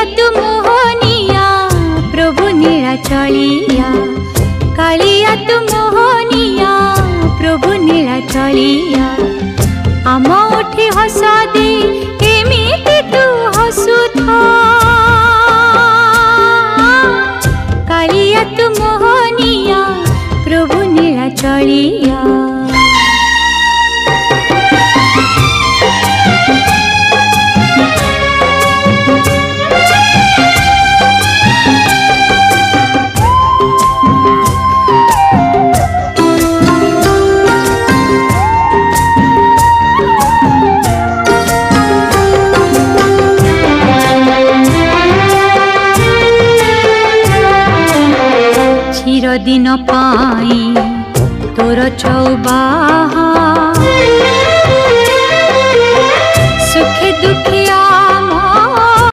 कालिया तू मोहनिया प्रभु नीला चलिया, कालिया तू मोहनिया प्रभु नीला चलिया। आम उठी हस दे केमिति तू हसुथा, कालिया तू मोहनिया प्रभु नीला चलिया। चिरदिन पाई तोर चौबाहा